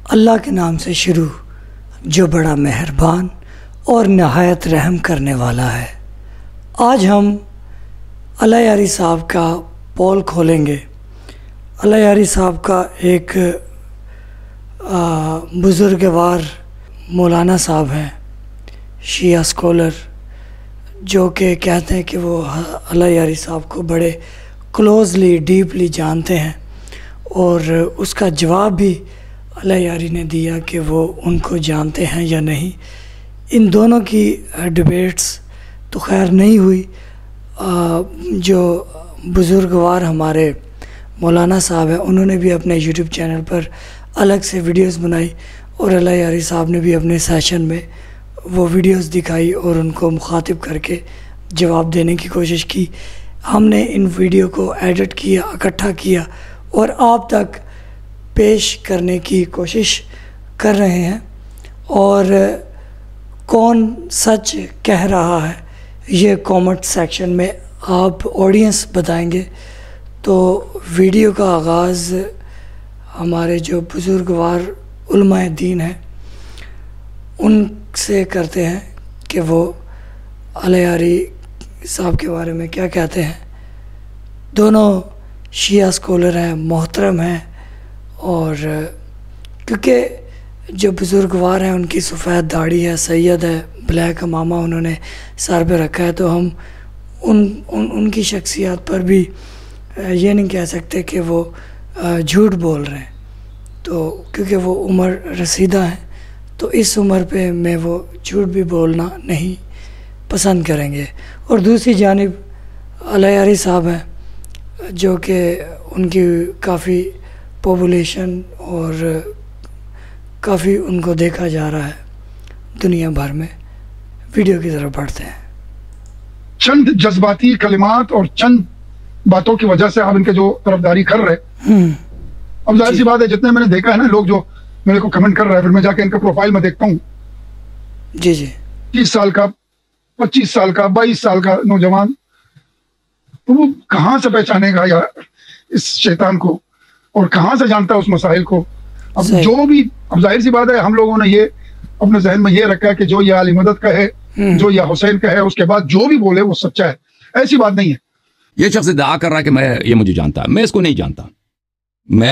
اللہ کے نام سے شروع جو بڑا مہربان اور نہایت رحم کرنے والا ہے۔ آج ہم اللہ یاری صاحب کا پول کھولیں گے۔ اللہ یاری صاحب کا ایک بزرگوار مولانا صاحب ہیں، شیعہ اسکالر، جو کہ کہتے ہیں کہ وہ اللہ یاری صاحب کو بڑے کلوزلی ڈیپلی جانتے ہیں، اور اس کا جواب بھی اللہ یاری نے دیا کہ وہ ان کو جانتے ہیں یا نہیں۔ ان دونوں کی ڈیبیٹس تو خیر نہیں ہوئی۔ جو بزرگوار ہمارے مولانا صاحب ہیں، انہوں نے بھی اپنے یوٹیوب چینل پر الگ سے ویڈیوز بنائی، اور اللہ یاری صاحب نے بھی اپنے سیشن میں وہ ویڈیوز دکھائی اور ان کو مخاطب کر کے جواب دینے کی کوشش کی۔ ہم نے ان ویڈیو کو ایڈٹ کیا، اکٹھا کیا اور آپ تک پیش کرنے کی کوشش کر رہے ہیں، اور کون سچ کہہ رہا ہے یہ کامنٹ سیکشن میں آپ آڈینس بتائیں گے۔ تو ویڈیو کا آغاز ہمارے جو بزرگوار علماء دین ہیں ان سے کرتے ہیں کہ وہ اللہ یاری صاحب کے بارے میں کیا کہتے ہیں۔ دونوں شیعہ اسکالر ہیں، محترم ہیں، اور کیونکہ جو بزرگوار ہیں ان کی سفید داڑھی ہے، سید ہے، بلیک امامہ انہوں نے سر پہ رکھا ہے، تو ہم ان کی شخصیات پر بھی یہ نہیں کہہ سکتے کہ وہ جھوٹ بول رہے ہیں، تو کیونکہ وہ عمر رسیدہ ہیں، تو اس عمر پہ میں وہ جھوٹ بھی بولنا نہیں پسند کریں گے۔ اور دوسری جانب اللہ یاری صاحب ہیں جو کہ ان کی کافی پاپولیشن اور کافی ان کو دیکھا جا رہا ہے دنیا بھر میں۔ ویڈیو کی طرف بڑھتے ہیں۔ چند جذباتی کلمات اور چند باتوں کی وجہ سے آپ ان کے جو طرفداری کر رہے، اب ظاہر سی بات ہے جتنے میں نے دیکھا ہے نا، لوگ جو میرے کو کمنٹ کر رہے ہیں، پھر میں جا کے ان کا پروفائل میں دیکھتا ہوں، 30 سال کا، 25 سال کا، 22 سال کا نوجوان، تو وہ کہاں سے پہچانے گا یار اس شیطان کو، اور کہاں سے جانتا ہے اس مسائل کو۔ اب جو بھی، اب ظاہر سی بات ہے ہم لوگوں نے یہ اپنے ذہن میں یہ رکھا ہے کہ جو یا علی مدد کا ہے، جو یا حسین کا ہے، اس کے بعد جو بھی بولے وہ سچا ہے۔ ایسی بات نہیں ہے۔ یہ شخص ادعا کر رہا ہے کہ یہ مجھے جانتا ہے، میں اس کو نہیں جانتا،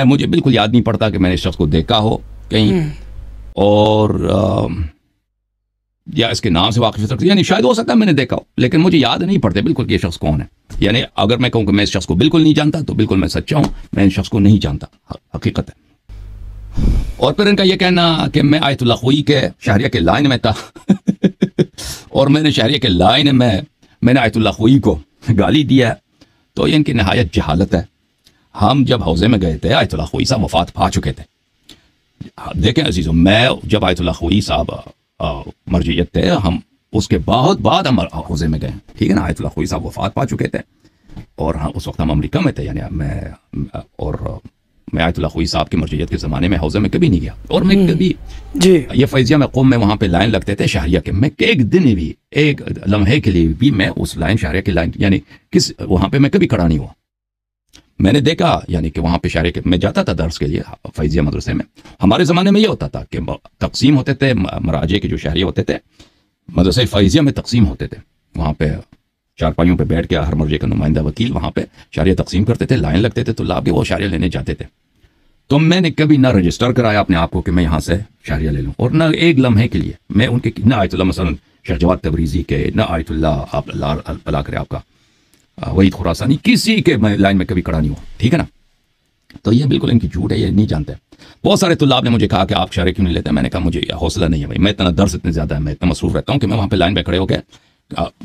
مجھے بالکل یاد نہیں پڑتا کہ میں نے اس شخص کو دیکھا ہو کہیں، اور یا اس کے نام سے واقف ہے، یعنی شاید ہو سکتا ہے میں نے دیکھا ہو، لیکن مجھے یاد نہیں پڑتے بالکل کہ یہ شخص کون ہے۔ یعنی اگر میں کہوں کہ میں اس شخص کو بالکل نہیں جانتا تو بالکل میں سچا ہوں، میں اس شخص کو نہیں جانتا، حقیقت ہے۔ اور پھر ان کا یہ کہنا کہ میں آیت اللہ خوئی کے شہریہ کے لائن میں تھا اور میں نے شہریہ کے لائن میں نے آیت اللہ خوئی کو گالی دیا ہے، تو یہ ان کی نہایت جہالت ہے۔ ہم جب حوضے میں گئے تھے، آیت اللہ خوئی صاحب وفات پا چکے تھے۔ دیکھیں عزیزوں، میں جب آیت اللہ خوئی صاحب مرجعیت تھے، ہم اس کے بعد ہم حوضے میں گئے، ٹھیک ہے نا، آیت اللہ خوئی صاحب وفات پا چکے تھے، اور اس وقت ہم امریکہ میں تھے، یعنی میں آیت اللہ خوئی صاحب کی مرجعیت کے زمانے میں حوضے میں کبھی نہیں گیا، اور میں کبھی یہ فیضیہ میں قوم میں وہاں پہ لائن لگتے تھے شہریہ کے، میں ایک دن بھی، ایک لمحے کے لیے بھی میں اس لائن شہریہ کی لائن، یعنی وہاں پہ میں کبھی کھڑا نہیں ہوا۔ میں نے دیکھا یعنی کہ وہاں پہ شہریہ کے، میں جاتا تھا درس کے لیے فیضیہ مدرسے میں، ہمارے زمانے میں یہ ہوتا تھا کہ تقسیم ہوتے تھے، مراجع کے جو شہریہ ہوتے تھے مدرسے فیضیہ میں تقسیم ہوتے تھے، وہاں پہ چارپائیوں پہ بیٹھ کے ہر مرجع کا نمائندہ وکیل وہاں پہ شہریہ تقسیم کرتے تھے، لائن لگتے تھے، تو لا کے وہ شہریہ لینے جاتے تھے۔ تو میں نے کبھی نہ رجسٹر کرایا اپنے آپ کو کہ میں یہاں سے شہریہ لے لوں، اور نہ ایک لمحے کے لیے میں ان کے، نہ آیت اللہ مثلا شیخ جواد تبریزی کے، نہ آیت اللہ آپ اللہ بلا کرے آپ کا وحید خراسانی، کسی کے میں لائن میں کبھی کھڑا نہیں ہوا، ٹھیک ہے نا۔ تو یہ بالکل ان کی جھوٹ ہے، یہ نہیں جانتے۔ بہت سارے طلاب نے مجھے کہا کہ آپ شہریہ کیوں نہیں لیتے، میں نے کہا مجھے حوصلہ نہیں ہے بھائی، میں اتنا درس اتنے زیادہ ہے، میں اتنا مصروف رہتا ہوں کہ میں وہاں پہ لائن پہ کھڑے ہو کے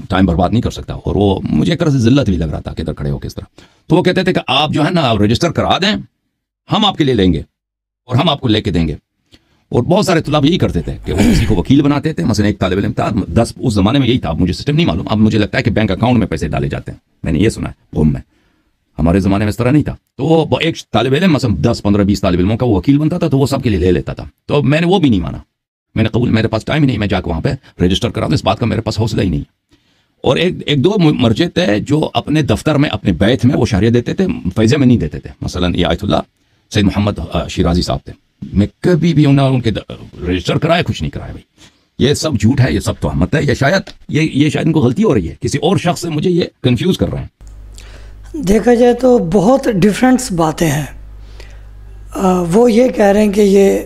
ٹائم برباد نہیں کر سکتا، اور وہ مجھے ایک طرح سے ذلت بھی لگ رہا تھا کہ ادھر کھڑے ہو کے اس طرح۔ تو وہ کہتے تھے کہ آپ جو ہے نا رجسٹر کرا دیں، ہم آپ کے لیے لیں گے اور ہم آپ کو لے کے دیں گے۔ اور بہت سارے طلاب یہی کرتے تھے کہ وہ کسی کو وکیل بناتے تھے، مثلا ایک طالب علم تھا 10، اس زمانے میں یہی تھا، مجھے سسٹم نہیں معلوم، اب مجھے لگتا ہے کہ بینک اکاؤنٹ میں پیسے ڈالے جاتے ہیں، میں نے یہ سنا ہے قوم میں، ہمارے زمانے میں اس طرح نہیں تھا۔ تو وہ ایک طالب علم مثلا 10، 15، 20 طالب علموں کا وہ وکیل بنتا تھا، تو وہ سب کے لیے لے لیتا تھا، تو میں نے وہ بھی نہیں مانا، میں نے قبول، میرے پاس ٹائم ہی نہیں میں جا کے وہاں پہ رجسٹر کرا دوں، اس بات کا میرے پاس حوصلہ ہی نہیں۔ اور ایک دو مرجع تھے جو اپنے دفتر میں، اپنے بیت میں وہ شہریہ دیتے تھے، فیضیہ میں نہیں دیتے تھے، مثلا یہ آیت اللہ سید محمد شیرازی صاحب تھے، میں کبھی بھی ان کے رجسٹر کرایا کچھ نہیں کرایا بھائی. یہ سب جھوٹ ہے, یہ سب تہمت ہے. یہ شاید ان کو غلطی ہو رہی ہے, کسی اور شخص سے مجھے یہ کنفیوز کر رہے ہیں. دیکھا جائے تو بہت ڈفرینٹس باتیں ہیں. وہ یہ کہہ رہے ہیں کہ یہ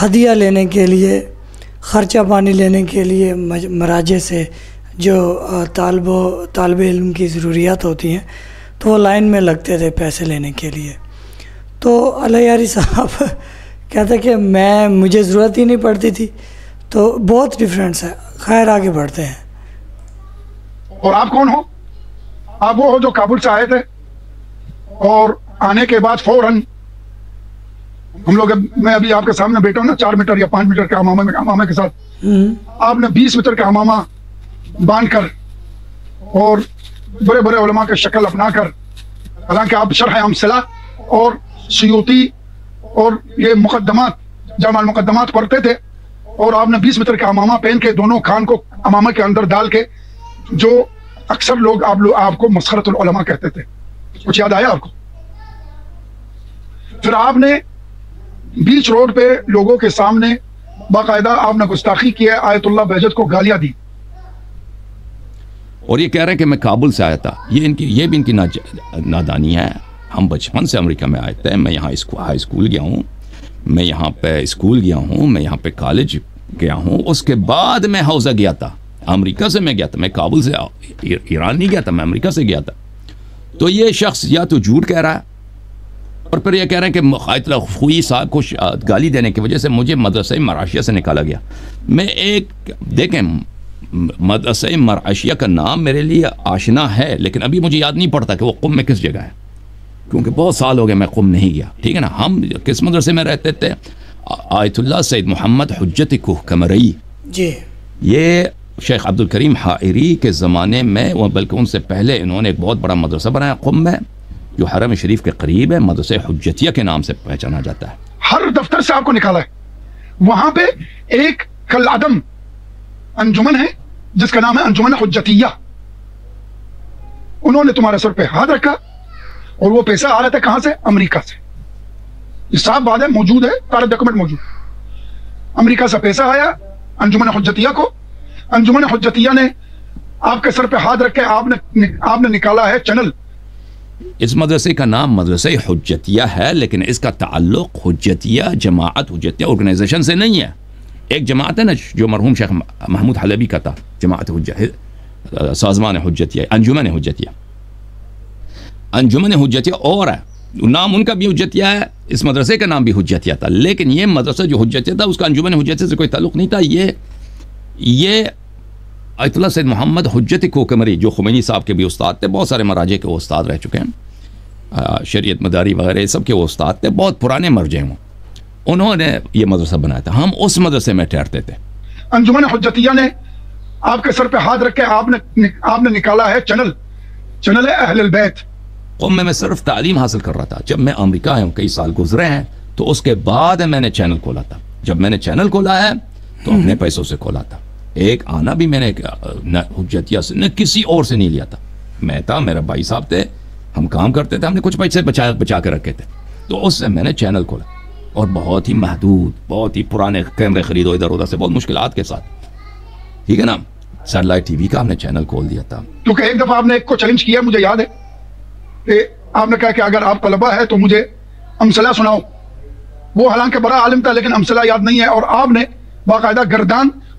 ہدیہ لینے کے لیے, خرچہ پانی لینے کے لیے مراجع سے جو طالب علم کی ضروریات ہوتی ہیں تو وہ لائن میں لگتے تھے پیسے لینے کے لیے. تو اللہ یاری صاحب کہتے کہ مجھے ضرورت ہی نہیں پڑتی تھی. تو بہت ڈفرینس ہے. خیر آگے بڑھتے ہیں. اور آپ کون ہو؟ آپ وہ ہو جو کابل سے آئے تھے اور آنے کے بعد فوراً ہم لوگ, میں ابھی آپ کے سامنے بیٹھا ہوں نا, 4 میٹر یا 5 میٹر کے امامہ کے ساتھ آپ نے 20 میٹر کا امامہ باندھ کر اور بڑے بڑے علماء کے شکل اپنا کر, حالانکہ آپ شرح امثلہ اور سیوطی اور یہ مقدمات, جامع المقدمات پڑھتے تھے, اور آپ نے 20 میٹر کا امامہ پہن کے دونوں کان کو امامہ کے اندر ڈال کے, جو اکثر لوگ آپ کو مسخرۃ العلماء کہتے تھے. کچھ یاد آیا آپ کو؟ پھر آپ نے بیچ روڈ پہ لوگوں کے سامنے باقاعدہ آپ نے گستاخی کی ہے, آیت اللہ بہجت کو گالیاں دی, اور یہ کہہ رہے ہیں کہ میں کابل سے آیا تھا. یہ بھی ان کی نادانی ہے. ہم بچپن سے امریکہ میں آئے تھے. میں یہاں ہائی اسکول گیا ہوں, میں یہاں پہ اسکول گیا ہوں, میں یہاں پہ کالج گیا ہوں. اس کے بعد میں حوزہ گیا تھا, امریکہ سے میں گیا تھا. میں کابل سے ایران نہیں گیا تھا, میں امریکہ سے گیا تھا. تو یہ شخص یا تو جھوٹ کہہ رہا ہے, اور پھر یہ کہہ رہے ہیں کہ قائد اللہ خوئی صاحب کو گالی دینے کی وجہ سے مجھے مدرسہ مرعشیہ سے نکالا گیا. میں دیکھیں مدرسہ مرعشیہ کا نام میرے لیے آشنا ہے, لیکن ابھی مجھے یاد نہیں پڑتا کہ وہ قم میں کس جگہ ہے, کیونکہ بہت سال ہو گئے میں قم نہیں گیا. ٹھیک ہے نا. ہم کس مدرسے میں رہتے تھے؟ آیت اللہ سید محمد حجت کوہ کمرئی. جی. یہ شیخ عبد الکریم حائری کے زمانے میں, بلکہ ان سے پہلے انہوں نے ایک بہت بڑا مدرسہ بنایا قم میں, جو حرم شریف کے قریب ہے, مدرسہ حجتیہ کے نام سے پہچانا جاتا ہے. ہر دفتر سے آپ کو نکالا ہے. وہاں پہ ایک کالعدم انجمن ہے جس کا نام ہے انجمن حجتیہ. انہوں نے تمہارے سر پہ ہاتھ رکھا, اور وہ پیسہ آ رہا تھا کہاں سے؟ امریکہ سے. یہ صاحب بات ہے, موجود ہے, سارا ڈاکومنٹ موجود. امریکہ سے پیسہ آیا انجمن حجتیہ کو. انجمن حجتیہ نے آپ کے سر پہ ہاتھ رکھ کے آپ نے نکالا ہے چینل. اس مدرسے کا نام مدرسہ حجتیہ ہے, لیکن اس کا تعلق حجتیہ جماعت حجتیہ آرگنائزیشن سے نہیں ہے. ایک جماعت ہے نا جو مرحوم شیخ محمود حلبی کا تھا, جماعت سازمان حجتیہ, انجمن حجتیہ. انجمن حجتیہ اور ہے, نام ان کا بھی حجتیہ ہے, اس مدرسے کا نام بھی حجتیہ تھا, لیکن یہ مدرسہ جو حجتیہ تھا اس کا انجمن حجتیہ سے کوئی تعلق نہیں تھا. یہ آیت اللہ سید محمد حجت کوہ کمرئی, جو خمینی صاحب کے بھی استاد تھے, بہت سارے مراجع کے وہ استاد رہ چکے ہیں, شریعت مداری وغیرہ سب کے وہ استاد تھے, بہت پرانے مرجع ہوں. انہوں نے یہ مدرسہ بنایا تھا, ہم اس مدرسے میں ٹھہرتے تھے. انجمن حجتیہ نے آپ کے سر پہ ہاتھ رکھ کے آپ نے نکالا ہے چینل ہے اہل البیت. قم میں صرف تعلیم حاصل کر رہا تھا. جب میں امریکہ آیا ہوں, کئی سال گزرے ہیں, تو اس کے بعد میں نے چینل کھولا تھا. جب میں نے چینل کھولا ہے تو اپنے پیسوں سے کھولا تھا. ایک آنا بھی میں نے نہ حجتیہ سے نہ کسی اور سے نہیں لیا تھا. میں تھا, میرا بھائی صاحب تھے, ہم کام کرتے تھے, ہم نے کچھ پیسے بچا کے رکھے تھے, تو اس سے میں نے چینل کھولا. اور بہت ہی محدود, بہت ہی پرانے کیمرے خریدو ادھر ادھر سے, بہت مشکلات کے ساتھ. ٹھیک ہے نا. سیٹلائٹ ٹی وی کا ہم نے چینل کھول دیا تھا. کیونکہ ایک دفعہ آپ نے ایک کو چیلنج کیا, مجھے یاد ہے کہ آپ نے کہا کہ اگر آپ طلبہ ہے تو مجھے امثلہ سناؤ. وہ حالانکہ بڑا عالم تھا, لیکن امثلہ یاد نہیں ہے, اور آپ نے باقاعدہ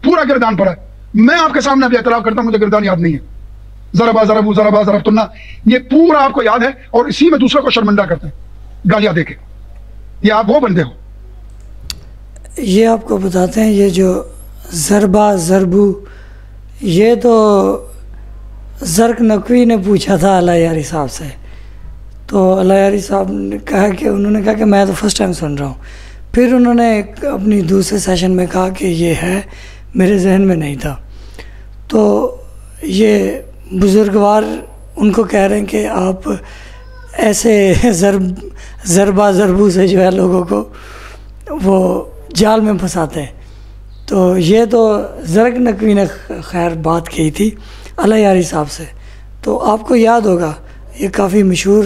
پورا گردان پڑھا ہے. میں آپ کے سامنے ابھی اعتراف کرتا ہوں, مجھے گردان یاد نہیں ہے. ضربا ضربتنا, یہ پورا آپ کو یاد ہے, اور اسی میں دوسرے کو شرمندہ کرتے ہیں گالیاں دے کے. یہ آپ وہ بندے ہو. یہ آپ کو بتاتے ہیں, یہ جو ضربو, یہ تو زرق نقوی نے پوچھا تھا اللہ یاری صاحب سے, تو اللہ یاری صاحب نے انہوں نے کہا کہ میں تو فرسٹ ٹائم سن رہا ہوں. پھر انہوں نے اپنی دوسرے سیشن میں کہا کہ یہ ہے, میرے ذہن میں نہیں تھا. تو یہ بزرگوار ان کو کہہ رہے ہیں کہ آپ ایسے ضربو سے جو ہے لوگوں کو وہ جال میں پھنساتے ہیں. تو یہ تو زرق نقوی نے خیر بات کی تھی اللہ یاری صاحب سے. تو آپ کو یاد ہوگا یہ کافی مشہور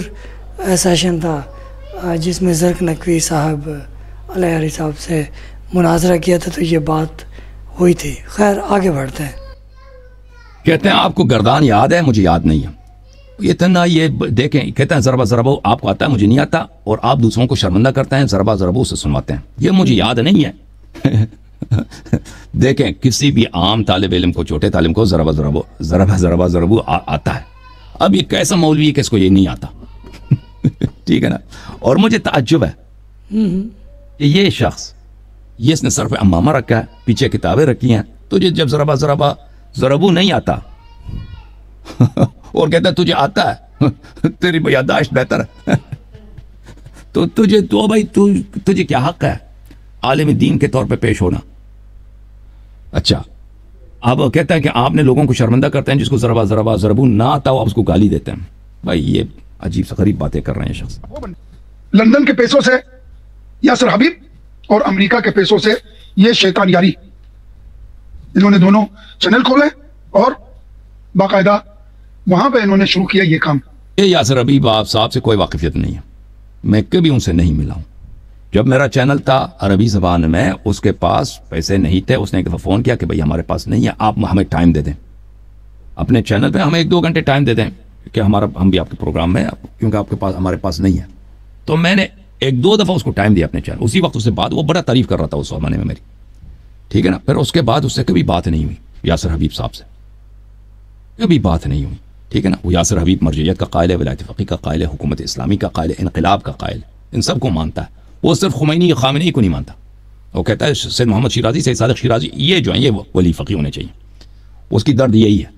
سیشن تھا جس میں زرق نقوی صاحب علیہ صاحب سے مناظرہ کیا تھا تو یہ بات ہوئی تھی. خیر آگے بڑھتے ہیں. کہتے ہیں آپ کو گردان یاد ہے؟ مجھے یاد نہیں ہے. یہ اتنا یہ دیکھیں، کہتے ہیں ضربہ ضربو آپ کو آتا ہے مجھے نہیں آتا، اور آپ دوسروں کو شرمندہ کرتے ہیں، ضربہ ضربو سے سنواتے ہیں. یہ مجھے یاد نہیں ہے. دیکھیں کسی بھی عام طالب علم کو، چھوٹے طالب کو ضربہ ضربو آتا ہے. اب یہ کیسا مولوی ہے کہ اس کو یہ نہیں آتا؟ ٹھیک ہے نا. اور مجھے تعجب ہے کہ یہ شخص، یہ اس نے سر پہ امامہ رکھا ہے، پیچھے کتابیں رکھی ہیں، تجھے جب ضربو نہیں آتا اور کہتا ہے تجھے آتا ہے، تیری یادداشت بہتر ہے. تو تو بھائی تجھے کیا حق ہے عالم دین کے طور پہ پیش ہونا؟ اچھا اب کہتا ہے کہ آپ نے لوگوں کو شرمندہ کرتے ہیں، جس کو ضربو نہ آتا ہو آپ اس کو گالی دیتے ہیں. بھائی یہ عجیب سے غریب باتیں کر رہے ہیں شخص. لندن کے پیسوں سے یاسر حبیب اور امریکہ کے پیسوں سے یہ شیطان یاری، انہوں نے دونوں چینل کھولے اور باقاعدہ وہاں پہ انہوں نے شروع کیا یہ کام. یہ یاسر حبیب آپ صاحب سے کوئی واقفیت نہیں ہے، میں کبھی ان سے نہیں ملا ہوں. جب میرا چینل تھا عربی زبان میں، اس کے پاس پیسے نہیں تھے. اس نے ایک دفعہ فون کیا کہ بھائی ہمارے پاس نہیں ہے، آپ ہمیں ٹائم دے دیں، اپنے چینل پہ ہمیں 1-2 گھنٹے ٹائم دے دیں کہ ہم بھی آپ کے پروگرام میں، کیونکہ آپ کے پاس ہمارے پاس نہیں ہے. تو میں نے 1-2 دفعہ اس کو ٹائم دیا اپنے چینل. اسی وقت اس سے بات، وہ بڑا تعریف کر رہا تھا اس زمانے میں میری، ٹھیک ہے نا. پھر اس کے بعد اس سے کبھی بات نہیں ہوئی، یاسر حبیب صاحب سے کبھی بات نہیں ہوئی، ٹھیک ہے نا. وہ یاسر حبیب مرجعیت کا قائل ہے، ولایت فقیہ کا قائل ہے، حکومت اسلامی کا قائل ہے، انقلاب کا قائل ہے، ان سب کو مانتا ہے. وہ صرف خمینی یا خامنئی کو نہیں مانتا. وہ کہتا ہے سید محمد شیرازی، سید صادق شیرازی، یہ جو ہیں یہ ولی فقیہ ہونے چاہیے. اس کی درد یہی ہے.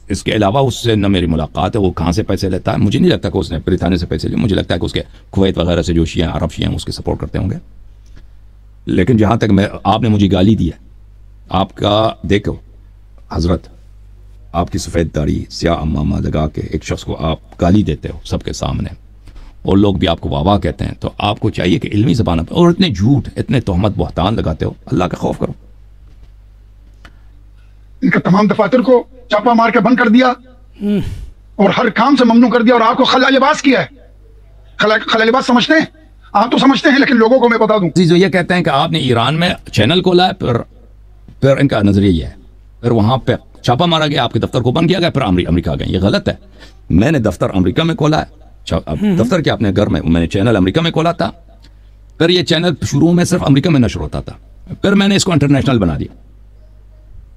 اس کے علاوہ اس سے نہ میری ملاقات ہے. وہ کہاں سے پیسے لیتا ہے مجھے نہیں لگتا کہ اس نے برطانیہ سے پیسے لیے. مجھے لگتا ہے کہ اس کے کویت وغیرہ سے جو شیعہ عرب شیعہ ہیں اس کے سپورٹ کرتے ہوں گے. لیکن جہاں تک آپ نے مجھے گالی دی ہے، آپ کا دیکھو حضرت، آپ کی سفید داڑھی سیاہ امامہ لگا کے ایک شخص کو آپ گالی دیتے ہو سب کے سامنے، اور لوگ بھی آپ کو واہ کہتے ہیں. تو آپ کو چاہیے کہ علمی زبان پر، اور اتنے جھوٹ، اتنے تہمت بہتان لگاتے ہو، اللہ کا خوف کرو. ان کا تمام دفاتر کو چاپا مار کے بند کر دیا اور ہر کام سے ممنوع کر دیا، اور آپ کو خلا لباس کیا ہے. خلا لباس سمجھتے ہیں آپ؟ تو سمجھتے ہیں، لیکن لوگوں کو میں بتا دوں. جو یہ کہتے ہیں کہ آپ نے ایران میں چینل کھولا ہے، پھر ان کا نظریہ یہ ہے، پھر وہاں پہ چھاپا مارا گیا، آپ کے دفتر کو بند کیا گیا، پھر امریکہ گئے. یہ غلط ہے. میں نے دفتر امریکہ میں کھولا ہے، دفتر کیا اپنے گھر میں نے چینل امریکہ میں کھولا تھا. پھر یہ چینل شروع میں صرف امریکہ میں نشر ہوتا تھا، پھر میں نے اس کو انٹرنیشنل بنا دیا،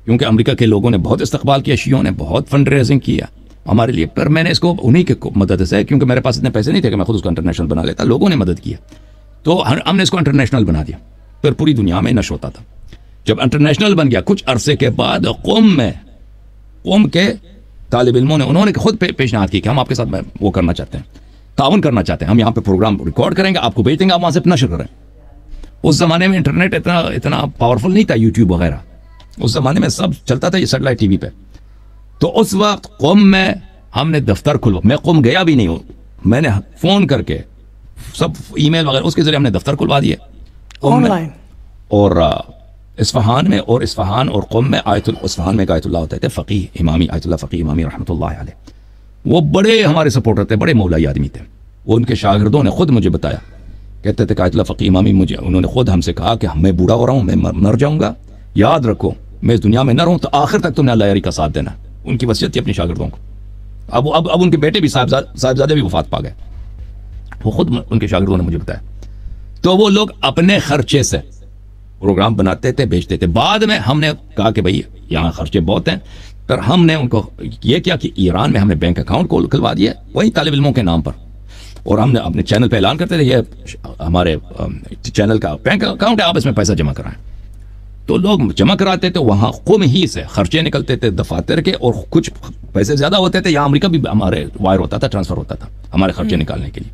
کیونکہ امریکہ کے لوگوں نے بہت استقبال کیا، شیعوں نے بہت فنڈ ریزنگ کیا ہمارے لیے. پھر میں نے اس کو انہی کے مدد سے، کیونکہ میرے پاس اتنے پیسے نہیں تھے کہ میں خود اس کو انٹرنیشنل بنا لیتا، لوگوں نے مدد کیا، تو ہم نے اس کو انٹرنیشنل بنا دیا. پھر پوری دنیا میں نشر ہوتا تھا. جب انٹرنیشنل بن گیا کچھ عرصے کے بعد، قوم کے طالب علموں نے، انہوں نے خود پیشنہاد کی کہ ہم آپ کے ساتھ وہ کرنا چاہتے ہیں، تعاون کرنا چاہتے ہیں، ہم یہاں پہ پروگرام ریکارڈ کریں گے، آپ کو بھیج دیں گے، آپ وہاں سے نشر کریں. اس زمانے میں انٹرنیٹ اتنا پاورفل نہیں تھا، یوٹیوب وغیرہ. اس زمانے میں سب چلتا تھا یہ سیٹلائٹ ٹی وی پہ. تو اس وقت قوم میں ہم نے دفتر کھلوا، میں قوم گیا بھی نہیں ہوں، میں نے فون کر کے سب ای میل وغیرہ اس کے ذریعے ہم نے دفتر کھلوا دیے آن لائن. اور اصفہان میں، اور اصفہان اور قوم میں اصفہان میں آیت اللہ ہوتے تھے، فقیہ امامی، آیت اللہ فقیہ امامی رحمۃ اللہ علیہ. وہ بڑے ہمارے سپورٹر تھے، بڑے مولائی آدمی تھے. وہ ان کے شاگردوں نے خود مجھے بتایا، کہتے تھے کہ آیت اللہ فقیہ امامی، مجھے انہوں نے خود ہم سے کہا کہ میں بوڑھا ہو رہا ہوں، میں مر جاؤں گا، یاد رکھو میں اس دنیا میں نہ رہوں تو آخر تک تم نے اللہ یاری کا ساتھ دینا. ان کی وصیت تھی اپنے شاگردوں کو. اب ان کے بیٹے بھی صاحبزادے بھی وفات پا گئے، وہ خود ان کے شاگردوں نے مجھے بتایا. تو وہ لوگ اپنے خرچے سے پروگرام بناتے تھے، بیچتے تھے. بعد میں ہم نے کہا کہ بھئی یہاں خرچے بہت ہیں، پھر ہم نے ان کو یہ کیا کہ ایران میں ہم نے بینک اکاؤنٹ کھلوا دیا وہی طالب علموں کے نام پر، اور ہم نے اپنے چینل پہ اعلان کرتے تھے یہ ہمارے چینل کا بینک اکاؤنٹ ہے، آپ اس میں پیسہ جمع کرائیں. تو لوگ جمع کراتے تھے، وہاں قوم ہی سے خرچے نکلتے تھے دفاتر کے، اور کچھ پیسے زیادہ ہوتے تھے، یہاں امریکہ بھی ہمارے وائر ہوتا تھا، ٹرانسفر ہوتا تھا ہمارے خرچے نکالنے کے لیے.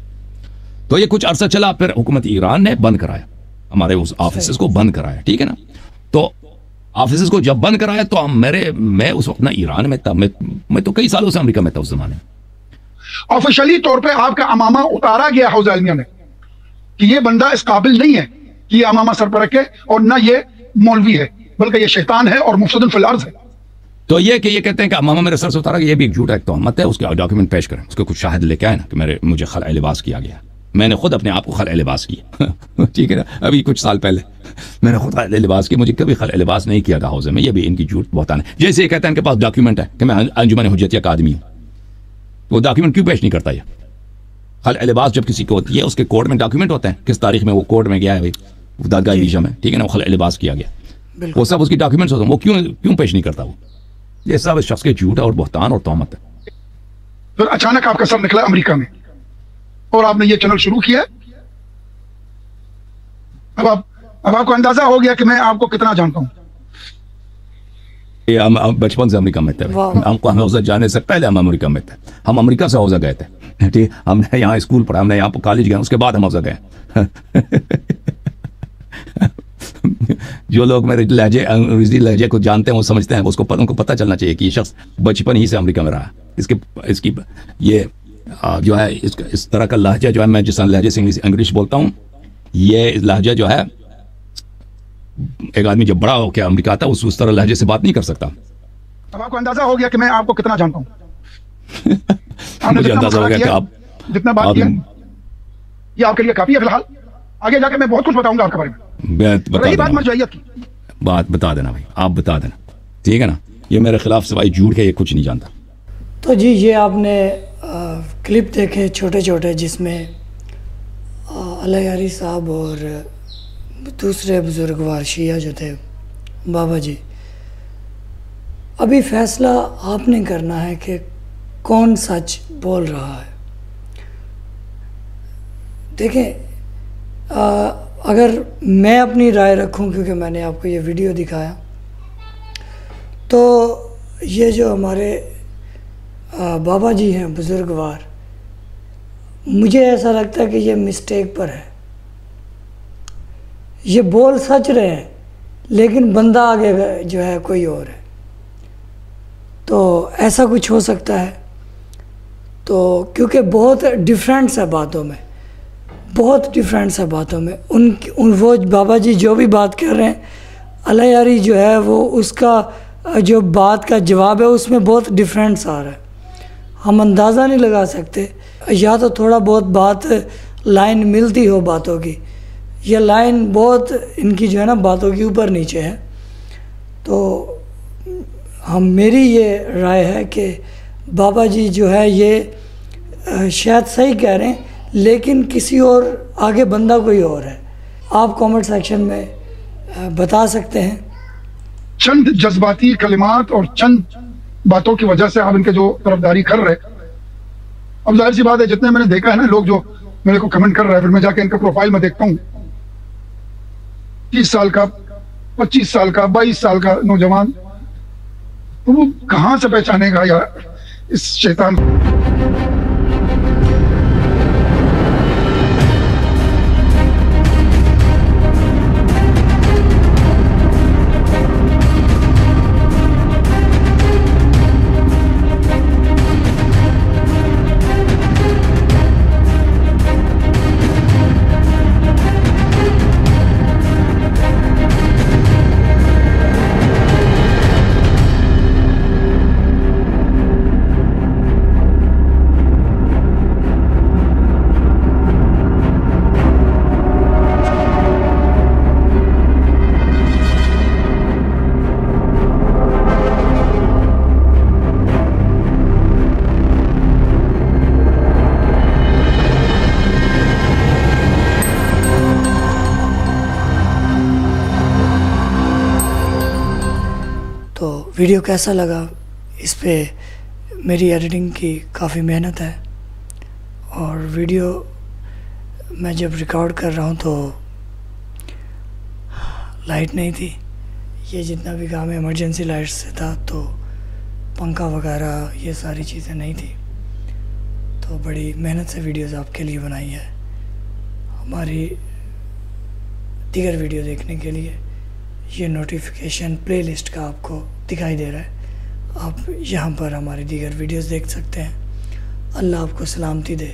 تو یہ کچھ عرصہ چلا، پھر حکومت ایران نے بند کرایا ہمارے اس آفیسز کو، بند کرایا، ٹھیک ہے نا. تو آفیسز کو جب بند کرایا تو میں اس وقت نہ ایران میں تھا، میں تو کئی سالوں سے امریکہ میں تھا اس زمانے میں. آفیشلی طور پہ آپ کا امامہ اتارا گیا حوزہ علمیہ میں کہ یہ بندہ اس قابل نہیں ہے کہ یہ امامہ سر پر رکھے، اور نہ یہ مولوی ہے، بلکہ یہ شیطان ہے اور مفسد فی الارض ہے. تو یہ کہ یہ کہتے ہیں کہ امامہ میرے سر سے اتارا گیا، یہ بھی ایک جھوٹ ہے، ایک تہمت ہے. اس کے ڈاکیومنٹ پیش کریں، اس کے کچھ شاہد لے کے آئے نا کہ مجھے خلع لباس کیا گیا. میں نے خود اپنے آپ کو خلع لباس کیا ٹھیک ہے نا, ابھی کچھ سال پہلے میں نے خود خلع لباس کیا. مجھے کبھی خلع لباس نہیں کیا تھا حوضے میں. یہ بھی ان کی جھوٹ بہتان ہے. جیسے یہ کہتا ہے ان کے پاس ڈاکیومنٹ ہے کہ میں انجمن حجتیہ کا آدمی ہوں, وہ ڈاکیومنٹ کیوں پیش نہیں کرتا؟ یہ خلع لباس جب کسی کو ہوتی ہے اس کے کوڈ میں ڈاکیومنٹ ہوتے ہیں, کس تاریخ میں وہ کوڈ میں گیا ہے بھائی دادگاہ علیشہ میں, ٹھیک ہے نا, وہ خلع لباس کیا گیا, وہ سب اس کی ڈاکیومنٹس ہوتے ہیں, وہ کیوں پیش نہیں کرتا؟ وہ یہ سب اس شخص کے جھوٹ اور بہتان اور تہمت ہے. پھر اچانک آپ کا سر نکلا امریکہ میں اور آپ نے یہ چینل شروع کیا. اب آپ کو اندازہ ہو گیا کہ میں آپ کو کتنا جانتا ہوں. ہم بچپن سے امریکہ میں تھے, ہم کو حوضہ جانے سے پہلے ہم امریکہ میں تھے. ہم امریکہ سے حوضہ گئے تھے, ٹھیک, ہم نے یہاں اسکول پڑھا, ہم نے یہاں کالج گئے, اس کے بعد ہم حوضہ گئے. جو لوگ میرے لہجے انگریزی لہجے کو جانتے ہیں وہ سمجھتے ہیں, اس کو ان کو پتہ چلنا چاہیے کہ یہ شخص بچپن ہی سے امریکہ میں رہا. اس کی یہ جو ہے اس طرح کا لہجہ جو ہے, میں جس لہجے سے انگلش بولتا ہوں, یہ لہجہ جو ہے ایک آدمی جب بڑا ہو کے امریکہ آتا ہے اس طرح لہجے سے بات نہیں کر سکتا. اب آپ کو اندازہ ہو گیا کہ میں آپ کو کتنا جانتا ہوں. مجھے اندازہ ہو گیا کہ آپ جتنا بات کیا یہ آپ کے لیے کافی ہے. فی الحال آگے جا کے میں بہت کچھ بتاؤں گا آپ کے بارے میں. بات بتا دینا بھائی, آپ بتا دینا, ٹھیک ہے نا. یہ میرے خلاف سوائے جھوٹ کے یہ کچھ نہیں جانتا. تو جی یہ آپ نے کلپ دیکھے چھوٹے چھوٹے جس میں اللہ یاری صاحب اور دوسرے بزرگوار شیعہ جو تھے بابا جی, ابھی فیصلہ آپ نے کرنا ہے کہ کون سچ بول رہا ہے. دیکھیں اگر میں اپنی رائے رکھوں, کیونکہ میں نے آپ کو یہ ویڈیو دکھایا, تو یہ جو ہمارے بابا جی ہیں بزرگوار, مجھے ایسا لگتا ہے کہ یہ مسٹیک پر ہے. یہ بول سچ رہے ہیں لیکن بندہ آگے جو ہے کوئی اور ہے. تو ایسا کچھ ہو سکتا ہے. تو کیونکہ بہت ڈفرینٹس ہے باتوں میں, بہت ڈفرینٹس ہے باتوں میں. وہ بابا جی جو بھی بات کر رہے ہیں, اللہ یاری جو ہے وہ اس کا جو بات کا جواب ہے اس میں بہت ڈفرینٹس آ رہا ہے. ہم اندازہ نہیں لگا سکتے, یا تو تھوڑا بہت بات لائن ملتی ہو باتوں کی, یہ لائن بہت ان کی جو ہے نا باتوں کی اوپر نیچے ہے. تو میری یہ رائے ہے کہ بابا جی جو ہے یہ شاید صحیح کہہ رہے ہیں لیکن کسی اور آگے بندہ کوئی اور ہے. آپ کامنٹ سیکشن میں بتا سکتے ہیں. چند جذباتی کلمات اور چند باتوں کی وجہ سے آپ ان کے جو طرفداری کر رہے, اب ظاہر سی بات ہے جتنے میں نے دیکھا ہے نا لوگ جو میرے کو کمنٹ کر رہے ہیں, پھر میں جا کے ان کا پروفائل میں دیکھتا ہوں, 30 سال کا 25 سال کا 22 سال کا نوجوان, تو وہ کہاں سے پہچانے گا یار اس شیطان کو. ویڈیو کیسا لگا, اس پہ میری ایڈیٹنگ کی کافی محنت ہے, اور ویڈیو میں جب ریکارڈ کر رہا ہوں تو لائٹ نہیں تھی. یہ جتنا بھی کام ہے ایمرجنسی لائٹ سے تھا, تو پنکھا وغیرہ یہ ساری چیزیں نہیں تھی. تو بڑی محنت سے ویڈیوز آپ کے لیے بنائی ہے. ہماری دیگر ویڈیو دیکھنے کے لیے یہ نوٹیفیکیشن پلے لسٹ کا آپ کو دکھائی دے رہا ہے, آپ یہاں پر ہماری دیگر ویڈیوز دیکھ سکتے ہیں. اللہ آپ کو سلامتی دے.